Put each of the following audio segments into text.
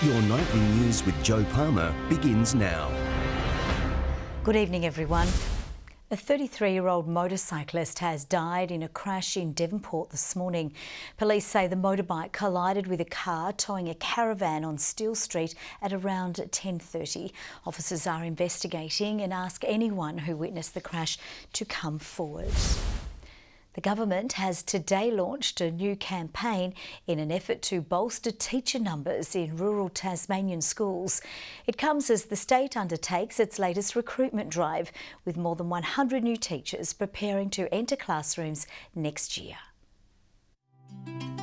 Your nightly news with Joe Palmer begins now. Good evening, everyone. A 33-year-old motorcyclist has died in a crash in Devonport this morning. Police say the motorbike collided with a car towing a caravan on Steele Street at around 10:30. Officers are investigating and ask anyone who witnessed the crash to come forward. The government has today launched a new campaign in an effort to bolster teacher numbers in rural Tasmanian schools. It comes as the state undertakes its latest recruitment drive, with more than 100 new teachers preparing to enter classrooms next year.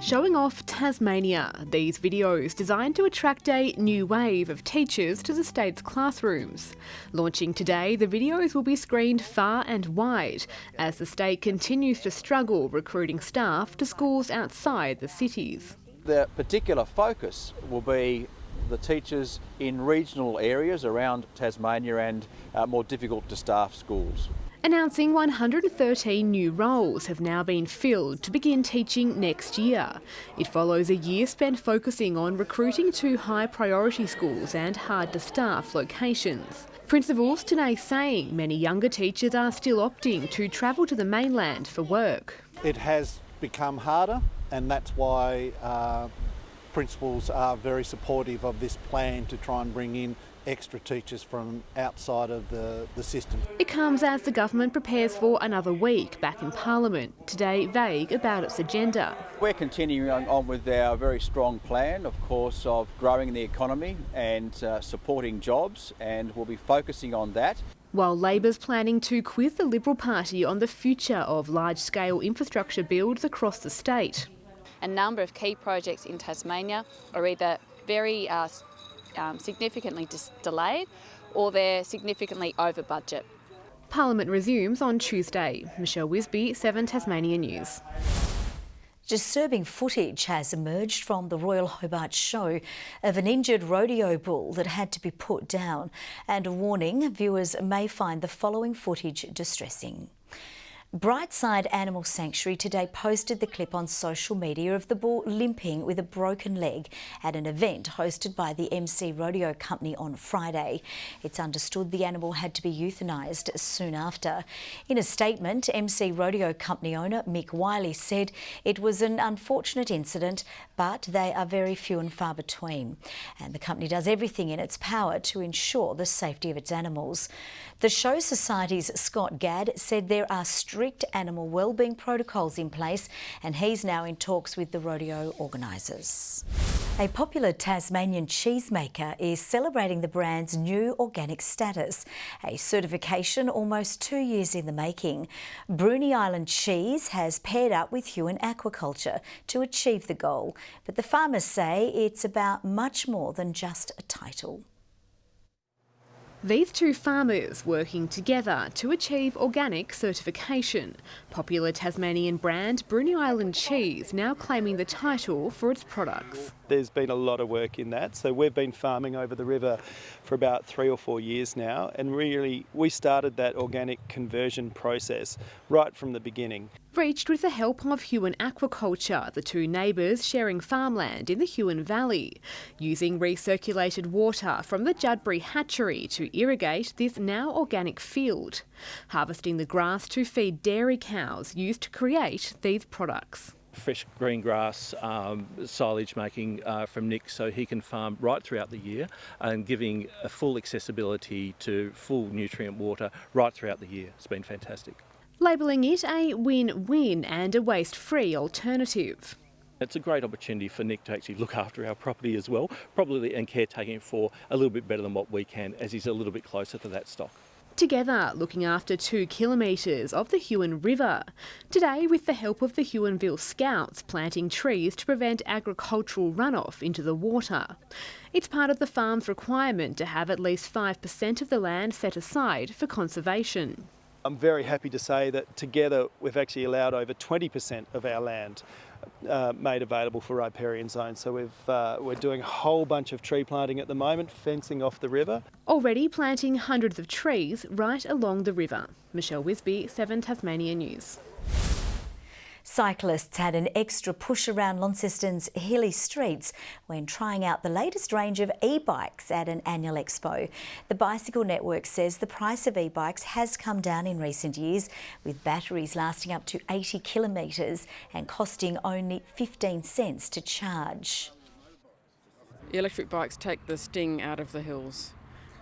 Showing off Tasmania, these videos designed to attract a new wave of teachers to the state's classrooms. Launching today, the videos will be screened far and wide as the state continues to struggle recruiting staff to schools outside the cities. The particular focus will be the teachers in regional areas around Tasmania and more difficult to staff schools. Announcing 113 new roles have now been filled to begin teaching next year. It follows a year spent focusing on recruiting to high priority schools and hard to staff locations. Principals today saying many younger teachers are still opting to travel to the mainland for work. It has become harder, and that's why principals are very supportive of this plan to try and bring in extra teachers from outside of the system. It comes as the government prepares for another week back in Parliament, today vague about its agenda. We're continuing on with our very strong plan, of course, of growing the economy and supporting jobs, and we'll be focusing on that. While Labor's planning to quiz the Liberal Party on the future of large-scale infrastructure builds across the state. A number of key projects in Tasmania are either very significantly delayed or they're significantly over budget. Parliament resumes on Tuesday. Michelle Wisby, 7 Tasmania News. Disturbing footage has emerged from the Royal Hobart show of an injured rodeo bull that had to be put down, and a warning: viewers may find the following footage distressing. Brightside Animal Sanctuary today posted the clip on social media of the bull limping with a broken leg at an event hosted by the MC Rodeo Company on Friday. It's understood the animal had to be euthanised soon after. In a statement, MC Rodeo Company owner Mick Wiley said it was an unfortunate incident, but they are very few and far between. And the company does everything in its power to ensure the safety of its animals. The Show Society's Scott Gadd said there are strict animal wellbeing protocols in place, and he's now in talks with the rodeo organisers. A popular Tasmanian cheesemaker is celebrating the brand's new organic status, a certification almost 2 years in the making. Bruny Island cheese has paired up with Huon Aquaculture to achieve the goal, but the farmers say it's about much more than just a title. These two farmers working together to achieve organic certification. Popular Tasmanian brand Bruny Island cheese now claiming the title for its products. There's been a lot of work in that. So we've been farming over the river for about 3 or 4 years now, and really we started that organic conversion process right from the beginning. Reached with the help of Huon Aquaculture, the two neighbours sharing farmland in the Huon Valley, using recirculated water from the Judbury hatchery to irrigate this now organic field, harvesting the grass to feed dairy cows used to create these products. Fresh green grass, silage making from Nick, so he can farm right throughout the year, and giving a full accessibility to full nutrient water right throughout the year. It's been fantastic. Labelling it a win-win and a waste-free alternative. It's a great opportunity for Nick to actually look after our property as well, probably, and caretaking it for a little bit better than what we can, as he's a little bit closer to that stock. Together looking after 2 kilometres of the Huon River. Today, with the help of the Huonville Scouts, planting trees to prevent agricultural runoff into the water. It's part of the farm's requirement to have at least 5% of the land set aside for conservation. I'm very happy to say that together we've actually allowed over 20% of our land made available for riparian zones. So we're doing a whole bunch of tree planting at the moment, fencing off the river. Already planting hundreds of trees right along the river. Michelle Wisby, 7 Tasmania News. Cyclists had an extra push around Launceston's hilly streets when trying out the latest range of e-bikes at an annual expo. The Bicycle Network says the price of e-bikes has come down in recent years, with batteries lasting up to 80 kilometres and costing only 15 cents to charge. Electric bikes take the sting out of the hills.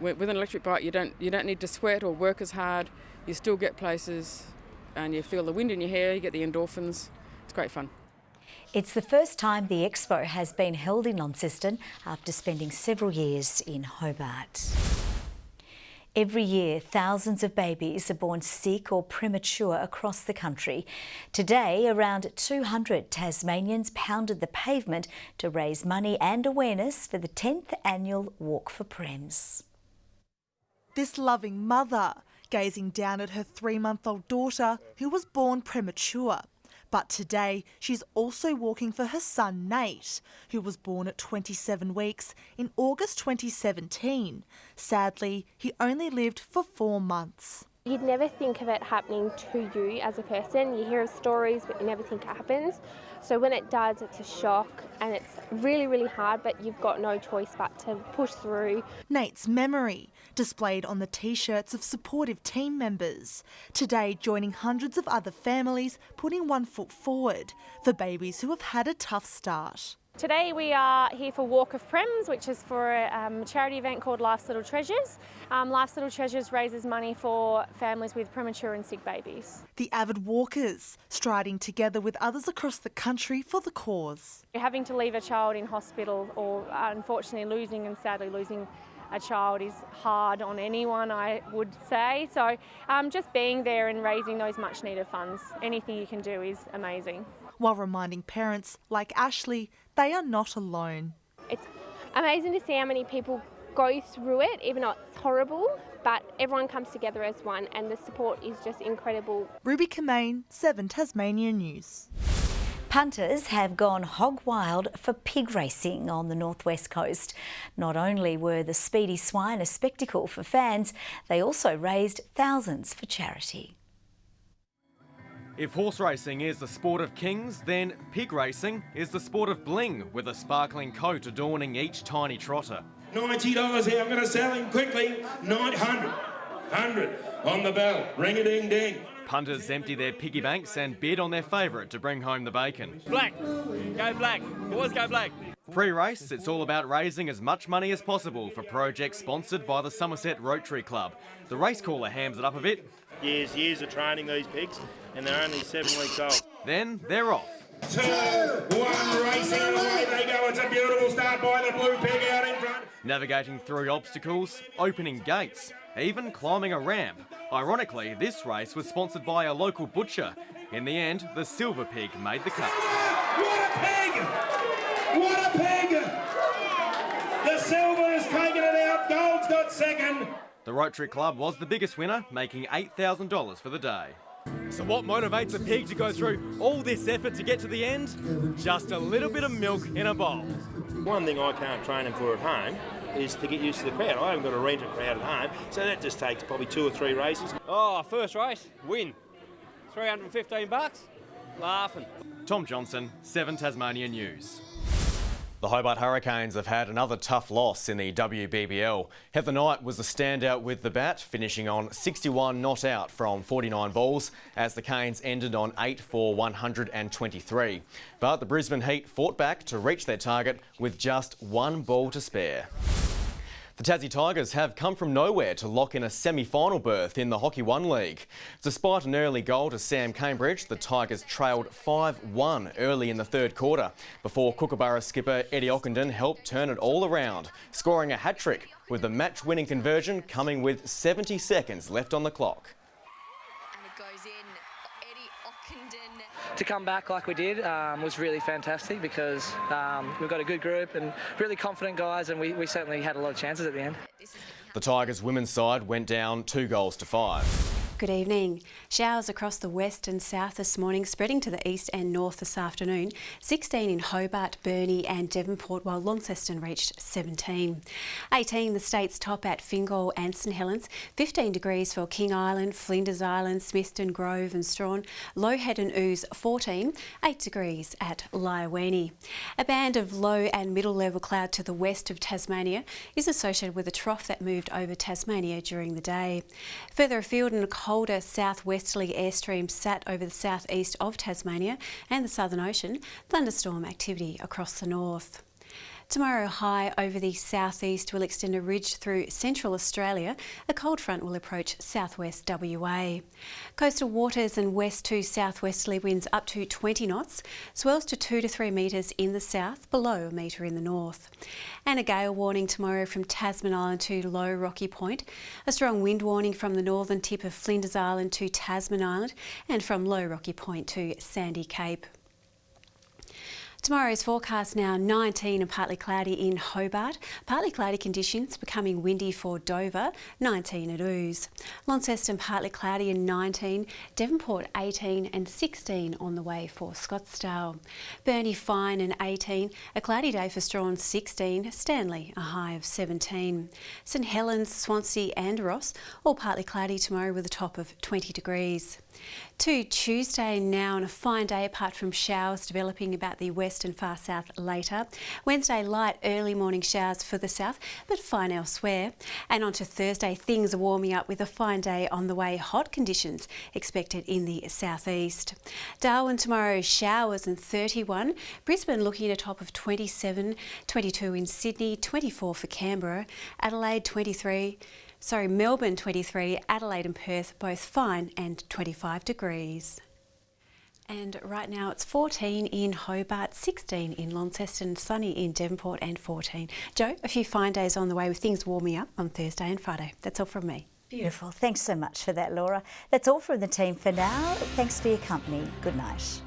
With an electric bike, you don't need to sweat or work as hard. You still get places, and you feel the wind in your hair. You get the endorphins. It's great fun. It's the first time the expo has been held in Launceston after spending several years in Hobart. Every year, thousands of babies are born sick or premature across the country. Today, around 200 Tasmanians pounded the pavement to raise money and awareness for the 10th annual Walk for Prems. This loving mother gazing down at her 3-month-old daughter who was born premature. But today, she's also walking for her son Nate, who was born at 27 weeks in August 2017. Sadly, he only lived for 4 months. You'd never think of it happening to you as a person. You hear of stories, but you never think it happens. So when it does, it's a shock and it's really, really hard, but you've got no choice but to push through. Nate's memory displayed on the T-shirts of supportive team members. Today, joining hundreds of other families, putting one foot forward for babies who have had a tough start. Today we are here for Walk of Prems, which is for a charity event called Life's Little Treasures. Life's Little Treasures raises money for families with premature and sick babies. The avid walkers striding together with others across the country for the cause. Having to leave a child in hospital or unfortunately losing and sadly losing a child is hard on anyone, I would say. So just being there and raising those much needed funds, anything you can do is amazing. While reminding parents like Ashley they are not alone. It's amazing to see how many people go through it, even though it's horrible, but everyone comes together as one and the support is just incredible. Ruby Kamain, 7 Tasmania News. Punters have gone hog wild for pig racing on the northwest coast. Not only were the speedy swine a spectacle for fans, they also raised thousands for charity. If horse racing is the sport of kings, then pig racing is the sport of bling, with a sparkling coat adorning each tiny trotter. $90 here, I'm going to sell him quickly. 900, 100 on the bell, ring-a-ding-ding. Punters empty their piggy banks and bid on their favourite to bring home the bacon. Black, go black, boys go black. Pre-race, it's all about raising as much money as possible for projects sponsored by the Somerset Rotary Club. The race caller hams it up a bit. Years of training these pigs, and they're only 7 weeks old. Then they're off. 2, 1, racing, and away they go. It's a beautiful start by the blue pig out in front. Navigating through obstacles, opening gates, even climbing a ramp. Ironically, this race was sponsored by a local butcher. In the end, the silver pig made the cut. What a pig! What a pig! The silver has taken it out, gold's got second. The Rotary Club was the biggest winner, making $8,000 for the day. So what motivates a pig to go through all this effort to get to the end? Just a little bit of milk in a bowl. One thing I can't train them for at home is to get used to the crowd. I haven't got to rent a crowd at home, so that just takes probably 2 or 3 races. Oh, first race, win. $315, laughing. Tom Johnson, 7 Tasmania News. The Hobart Hurricanes have had another tough loss in the WBBL. Heather Knight was the standout with the bat, finishing on 61 not out from 49 balls as the Canes ended on 8 for 123. But the Brisbane Heat fought back to reach their target with just 1 ball to spare. The Tassie Tigers have come from nowhere to lock in a semi-final berth in the Hockey One League. Despite an early goal to Sam Cambridge, the Tigers trailed 5-1 early in the third quarter before Kookaburra skipper Eddie Ockenden helped turn it all around, scoring a hat-trick with the match-winning conversion coming with 70 seconds left on the clock. And it goes in. Eddie Ockenden. To come back like we did was really fantastic because we've got a good group and really confident guys, and we certainly had a lot of chances at the end. The Tigers women's side went down 2 goals to 5. Good evening. Showers across the west and south this morning, spreading to the east and north this afternoon. 16 in Hobart, Bruny and Devonport, while Launceston reached 17. 18 the state's top at Fingal and St Helens. 15 degrees for King Island, Flinders Island, Smithton, Grove and Strawn. Low Head and Ooze 14. 8 degrees at Lyawini. A band of low and middle level cloud to the west of Tasmania is associated with a trough that moved over Tasmania during the day. Further afield, in a colder southwesterly airstream sat over the southeast of Tasmania and the Southern Ocean. Thunderstorm activity across the north. Tomorrow, high over the southeast will extend a ridge through central Australia. A cold front will approach southwest WA. Coastal waters and west to southwesterly winds up to 20 knots. Swells to 2 to 3 metres in the south, below a metre in the north. And a gale warning tomorrow from Tasman Island to Low Rocky Point. A strong wind warning from the northern tip of Flinders Island to Tasman Island and from Low Rocky Point to Sandy Cape. Tomorrow's forecast now 19 and partly cloudy in Hobart. Partly cloudy conditions, becoming windy for Dover, 19 at Ooze. Launceston partly cloudy and 19. Devonport 18 and 16 on the way for Scottsdale. Bruny fine and 18. A cloudy day for Strawn 16. Stanley a high of 17. St Helens, Swansea and Ross all partly cloudy tomorrow with a top of 20 degrees. To Tuesday now, and a fine day apart from showers developing about the west and far south later. Wednesday, light early morning showers for the south, but fine elsewhere. And on to Thursday, things are warming up with a fine day on the way. Hot conditions expected in the southeast. Darwin tomorrow, showers and 31. Brisbane looking at a top of 27, 22 in Sydney, 24 for Canberra, Adelaide 23. Melbourne 23, Adelaide and Perth both fine and 25 degrees. And right now it's 14 in Hobart, 16 in Launceston, sunny in Devonport and 14. Jo, a few fine days on the way with things warming up on Thursday and Friday. That's all from me. Beautiful. Thanks so much for that, Laura. That's all from the team for now. Thanks for your company. Good night.